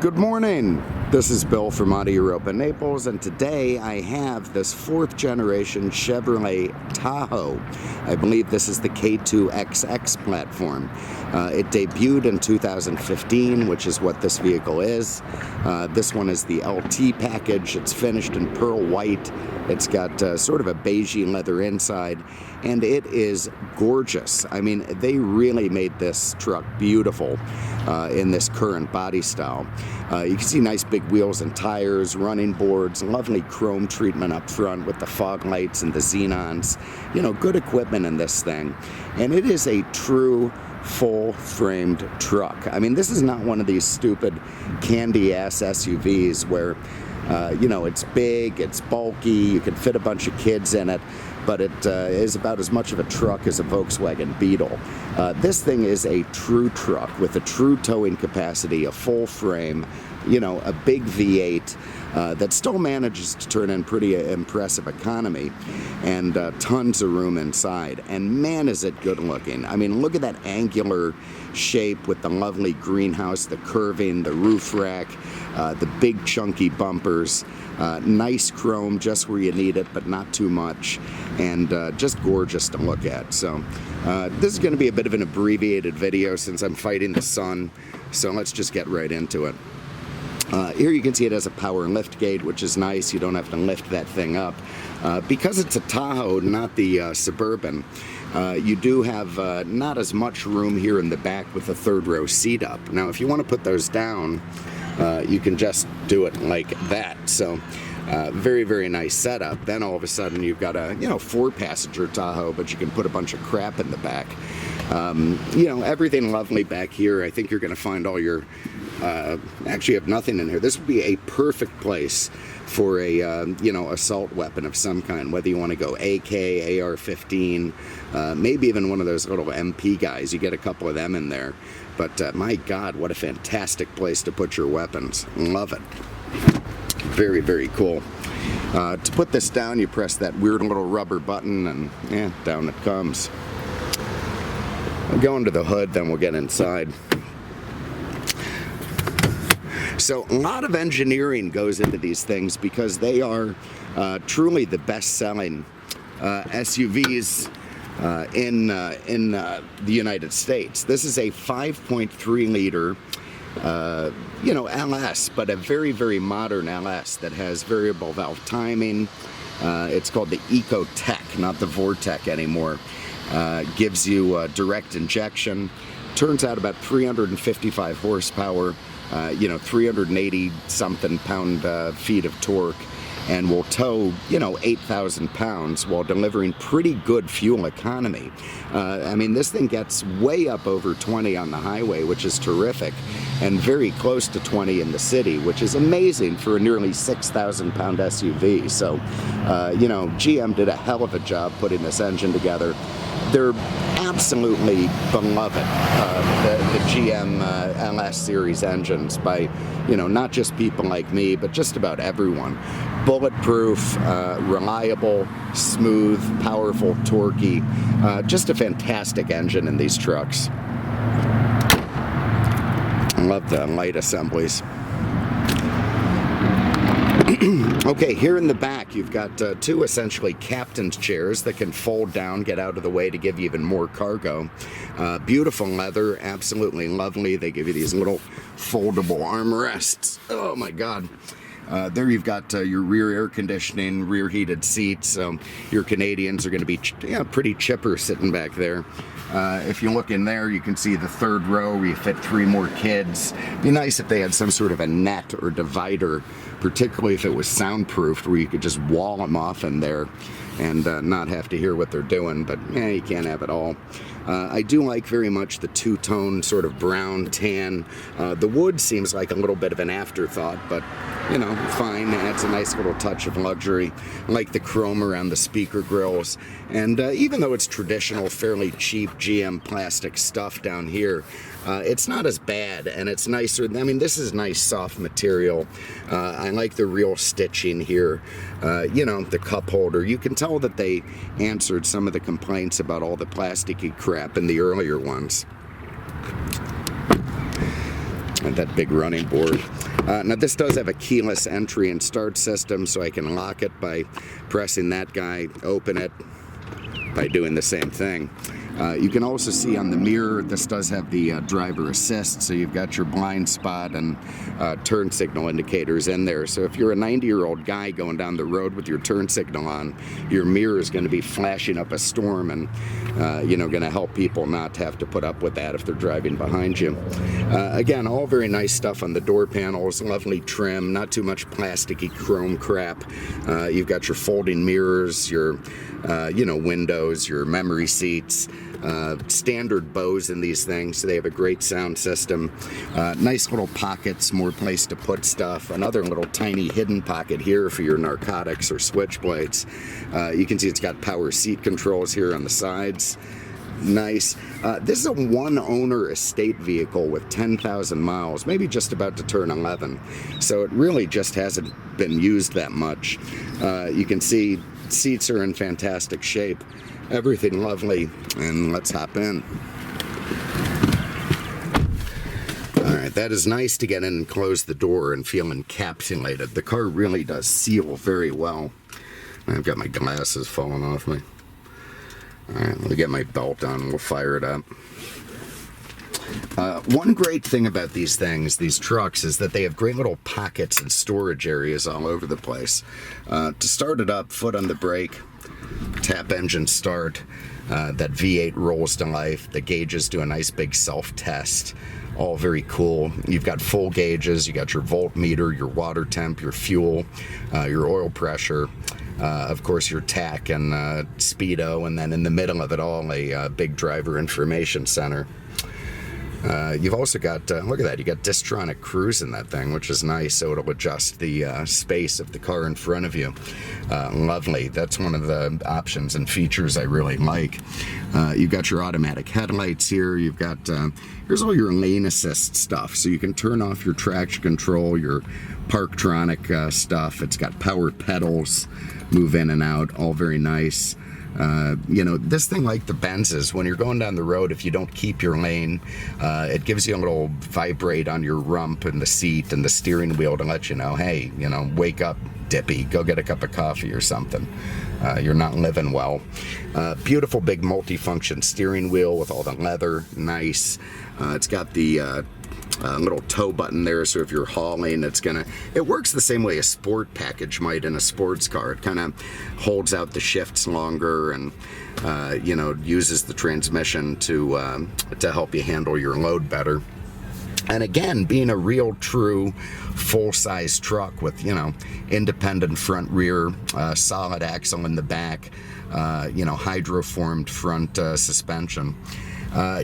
Good morning. This is Bill from Auto Europa Naples, and today I have this 4th generation Chevrolet Tahoe. I believe this is the K2XX platform. It debuted in 2015, which is what this vehicle is. This one is the LT package. It's finished in pearl white. It's got sort of a beigey leather inside, and it is gorgeous. I mean, they really made this truck beautiful in this current body style. You can see nice big wheels and tires, running boards, lovely chrome treatment up front with the fog lights and the xenons. You know, good equipment in this thing. And it is a true full-framed truck. I mean, this is not one of these stupid candy-ass SUVs where you know, it's big, it's bulky, you can fit a bunch of kids in it, but it is about as much of a truck as a Volkswagen Beetle. This thing is a true truck with a true towing capacity, a full frame, you know, a big V8 that still manages to turn in pretty impressive economy, and tons of room inside. And man, is it good looking. I mean, look at that angular shape with the lovely greenhouse, the curving, the roof rack, the big chunky bumpers, nice chrome just where you need it, but not too much, and just gorgeous to look at. So this is going to be a bit of an abbreviated video since I'm fighting the sun, so let's just get right into it. Here you can see it has a power liftgate, which is nice. You don't have to lift that thing up. Because it's a Tahoe, not the Suburban, you do have not as much room here in the back with the third row seat up. Now, if you want to put those down, you can just do it like that. So very, very nice setup. Then all of a sudden you've got a, you know, 4-passenger Tahoe, but you can put a bunch of crap in the back. You know, everything lovely back here. I think you're going to find all your actually have nothing in here. This would be a perfect place for a you know, assault weapon of some kind, whether you want to go AK, AR-15, maybe even one of those little MP guys. You get a couple of them in there. But my God, what a fantastic place to put your weapons. Love it. Very, very cool. To put this down, you press that weird little rubber button, and yeah, down it comes. I'll go into the hood, then we'll get inside. So a lot of engineering goes into these things because they are truly the best-selling SUVs in the United States. This is a 5.3 liter, you know, LS, but a very, very modern LS that has variable valve timing. It's called the EcoTech, not the Vortec anymore. Gives you direct injection. Turns out about 355 horsepower. You know, 380 something pound-feet of torque, and will tow, you know, 8,000 pounds while delivering pretty good fuel economy. I mean, this thing gets way up over 20 on the highway, which is terrific, and very close to 20 in the city, which is amazing for a nearly 6,000 pound SUV. So, you know, GM did a hell of a job putting this engine together. They're absolutely beloved, the GM LS series engines, by, you know, not just people like me, but just about everyone. Bulletproof, reliable, smooth, powerful, torquey, just a fantastic engine in these trucks. I love the light assemblies. Okay, here in the back you've got two essentially captain's chairs that can fold down, get out of the way to give you even more cargo. Beautiful leather, absolutely lovely. They give you these little foldable armrests. Oh my God. There you've got your rear air conditioning, rear heated seats. So your Canadians are going to be pretty chipper sitting back there. If you look in there, you can see the third row where you fit 3 more kids. It'd be nice if they had some sort of a net or divider, particularly if it was soundproofed, where you could just wall them off in there and not have to hear what they're doing. But yeah, you can't have it all. I do like very much the two-tone sort of brown tan. The wood seems like a little bit of an afterthought, but you know, fine. It's a nice little touch of luxury. I like the chrome around the speaker grills. And even though it's traditional, fairly cheap GM plastic stuff down here, it's not as bad, and it's nicer. I mean, this is nice soft material. I like the real stitching here. You know, the cup holder. You can tell that they answered some of the complaints about all the plasticky crap in the earlier ones. and that big running board. Now this does have a keyless entry and start system, so I can lock it by pressing that guy, open it by doing the same thing. You can also see on the mirror, this does have the driver assist, so you've got your blind spot and turn signal indicators in there. So if you're a 90-year-old guy going down the road with your turn signal on, your mirror is going to be flashing up a storm and, you know, going to help people not have to put up with that if they're driving behind you. Again, all very nice stuff on the door panels, lovely trim, not too much plasticky chrome crap. You've got your folding mirrors, your, you know, windows, your memory seats. Standard Bose in these things, so they have a great sound system. Nice little pockets, more place to put stuff. Another little tiny hidden pocket here for your narcotics or switchblades. You can see it's got power seat controls here on the sides. Nice. This is a one-owner estate vehicle with 10,000 miles, maybe just about to turn 11. So it really just hasn't been used that much. You can see seats are in fantastic shape. Everything lovely, and let's hop in. Alright, that is nice to get in and close the door and feel encapsulated. The car really does seal very well. I've got my glasses falling off me. Alright, let me get my belt on and we'll fire it up. One great thing about these things, these trucks, is that they have great little pockets and storage areas all over the place. To start it up, foot on the brake, tap engine start, that V8 rolls to life, the gauges do a nice big self-test, all very cool. You've got full gauges, you got your voltmeter, your water temp, your fuel, your oil pressure, of course your tach and speedo, and then in the middle of it all a big driver information center. You've also got, look at that, you got Distronic Cruise in that thing, which is nice, so it'll adjust the space of the car in front of you. Lovely. That's one of the options and features I really like. You've got your automatic headlights here. You've got, here's all your lane assist stuff, so you can turn off your traction control, your Parktronic stuff. It's got power pedals, move in and out, all very nice. You know, this thing, like the Benzes, when you're going down the road, if you don't keep your lane, it gives you a little vibrate on your rump and the seat and the steering wheel to let you know, hey, you know, wake up, Dippy, go get a cup of coffee or something. You're not living well. Beautiful big multi-function steering wheel with all the leather, nice. It's got the little tow button there, so if you're hauling, it works the same way a sport package might in a sports car. It kind of holds out the shifts longer and you know, uses the transmission to help you handle your load better. And again, being a real true full-size truck with, you know, independent front rear, solid axle in the back, you know, hydroformed front suspension.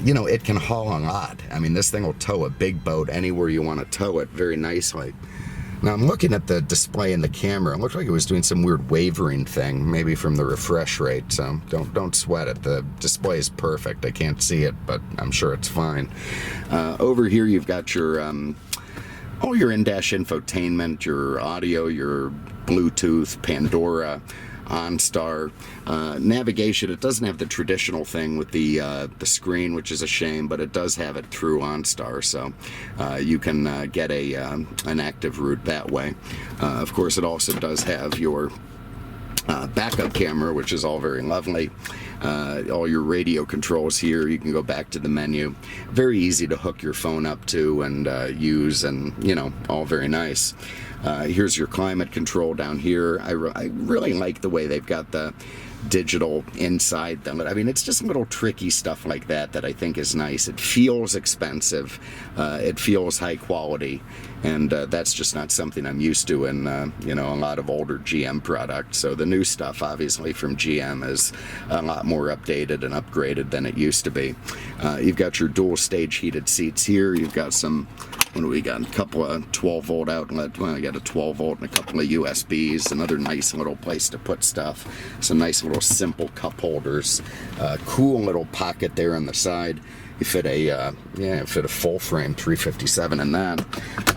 You know, it can haul a lot. I mean, this thing will tow a big boat anywhere you want to tow it very nicely. Now, I'm looking at the display in the camera. It looked like it was doing some weird wavering thing, maybe from the refresh rate, so don't sweat it. The display is perfect. I can't see it, but I'm sure it's fine. Over here, you've got your all your in-dash infotainment, your audio, your Bluetooth, Pandora, OnStar, navigation. It doesn't have the traditional thing with the screen, which is a shame, but it does have it through OnStar, so you can get an active route that way. Of course, it also does have your backup camera, which is all very lovely. All your radio controls here, you can go back to the menu. Very easy to hook your phone up to and use, and, you know, all very nice. Here's your climate control down here. I really like the way they've got the digital inside. I mean, it's just little tricky stuff like that that I think is nice. It feels expensive. It feels high quality. And that's just not something I'm used to in, you know, a lot of older GM products. So the new stuff, obviously, from GM is a lot more updated and upgraded than it used to be. You've got your dual stage heated seats here. You've got some, what do we got? A couple of 12-volt outlet. Well, I got a 12-volt and a couple of USBs. Another nice little place to put stuff. Some nice little simple cup holders. Cool little pocket there on the side. You fit a full frame 357 in that.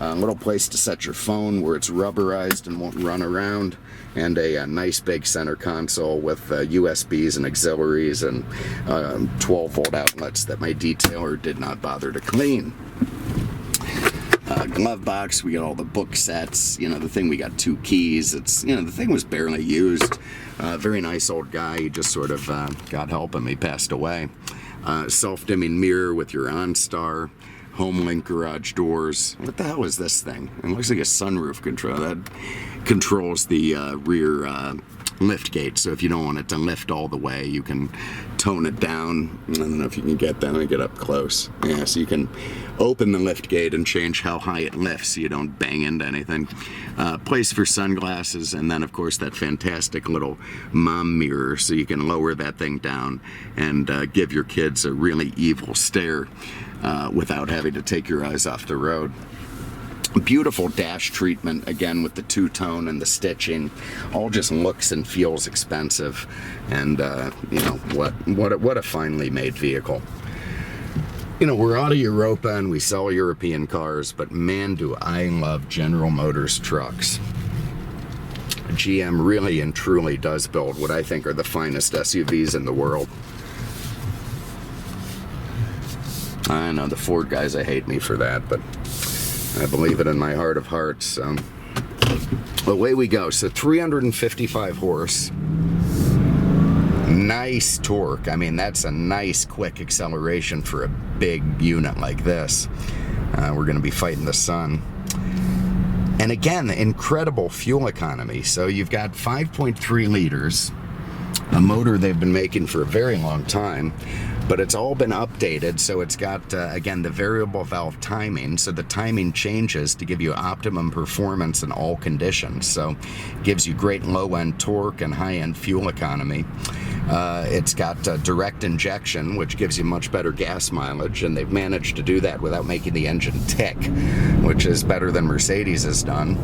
Little place to set your phone where it's rubberized and won't run around, and a nice big center console with USBs and auxiliaries and 12-volt outlets that my detailer did not bother to clean. glove box. We got all the book sets. You know, the thing, we got 2 keys. It's, you know, the thing was barely used. Very nice old guy. He just sort of, God help him, he passed away. Self-dimming mirror with your OnStar. HomeLink garage doors. What the hell is this thing? It looks like a sunroof control. That controls the rear liftgate. So if you don't want it to lift all the way, you can tone it down. I don't know if you can get that. Let me get up close. Yeah, so you can open the liftgate and change how high it lifts so you don't bang into anything. Place for sunglasses, and then of course that fantastic little mom mirror so you can lower that thing down and give your kids a really evil stare without having to take your eyes off the road. Beautiful dash treatment, again with the two-tone and the stitching. All just looks and feels expensive, and you know, what a finely made vehicle. You know, we're out of Europa and we sell European cars, but man, do I love General Motors trucks. GM really and truly does build what I think are the finest SUVs in the world. I know the Ford guys, I hate me for that, but I believe it in my heart of hearts. Away we go. So 355 horse. Nice torque. I mean, that's a nice quick acceleration for a big unit like this. We're going to be fighting the sun. And again, incredible fuel economy. So you've got 5.3 liters, a motor they've been making for a very long time, but it's all been updated. So it's got, again, the variable valve timing. So the timing changes to give you optimum performance in all conditions. So it gives you great low-end torque and high-end fuel economy. It's got direct injection, which gives you much better gas mileage, and they've managed to do that without making the engine tick, which is better than Mercedes has done.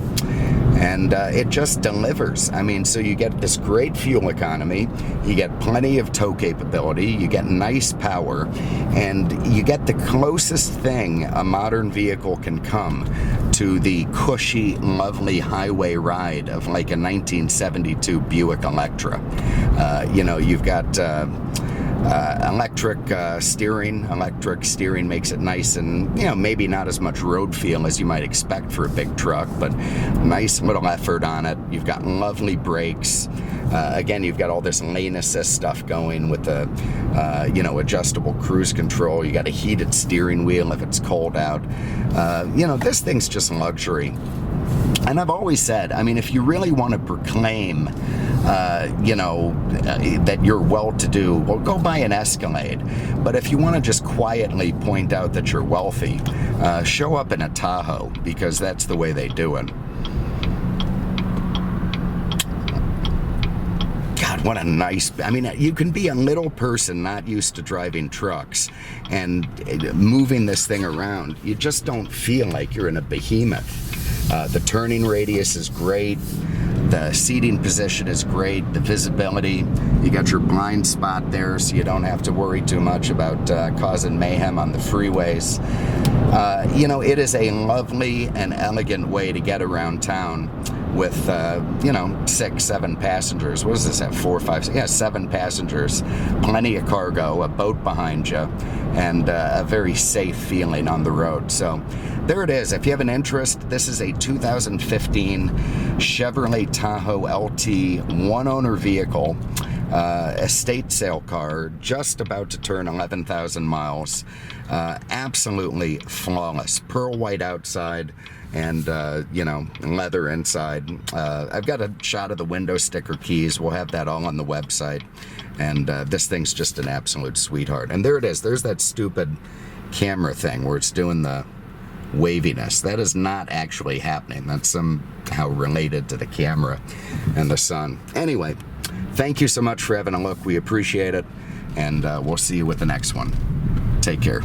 And it just delivers. I mean, so you get this great fuel economy, you get plenty of tow capability, you get nice power, and you get the closest thing a modern vehicle can come to the cushy, lovely highway ride of like a 1972 Buick Electra. You know, you've got electric steering. Electric steering makes it nice and, you know, maybe not as much road feel as you might expect for a big truck, but nice little effort on it. You've got lovely brakes. Again, you've got all this lane assist stuff going with the, you know, adjustable cruise control. You got a heated steering wheel if it's cold out. You know, this thing's just luxury. And I've always said, I mean, if you really want to proclaim, you know, that you're well-to-do, well, go buy an Escalade. But if you want to just quietly point out that you're wealthy, show up in a Tahoe, because that's the way they do it. God, what a nice, I mean, you can be a little person not used to driving trucks and moving this thing around. You just don't feel like you're in a behemoth. The turning radius is great. The seating position is great. The visibility, you got your blind spot there, so you don't have to worry too much about causing mayhem on the freeways. You know, it is a lovely and elegant way to get around town with, you know, 6, 7 passengers. What does this have? 4, 5, 6? Yeah, 7 passengers. Plenty of cargo, a boat behind you, and a very safe feeling on the road. So there it is. If you have an interest, this is a 2015 Chevrolet Tahoe LT, one-owner vehicle, estate sale car, just about to turn 11,000 miles. Absolutely flawless. Pearl white outside and, you know, leather inside. I've got a shot of the window sticker keys. We'll have that all on the website. And this thing's just an absolute sweetheart. And there it is. There's that stupid camera thing where it's doing the waviness. That is not actually happening. That's somehow related to the camera and the sun. Anyway, thank you so much for having a look. We appreciate it. And we'll see you with the next one. Take care.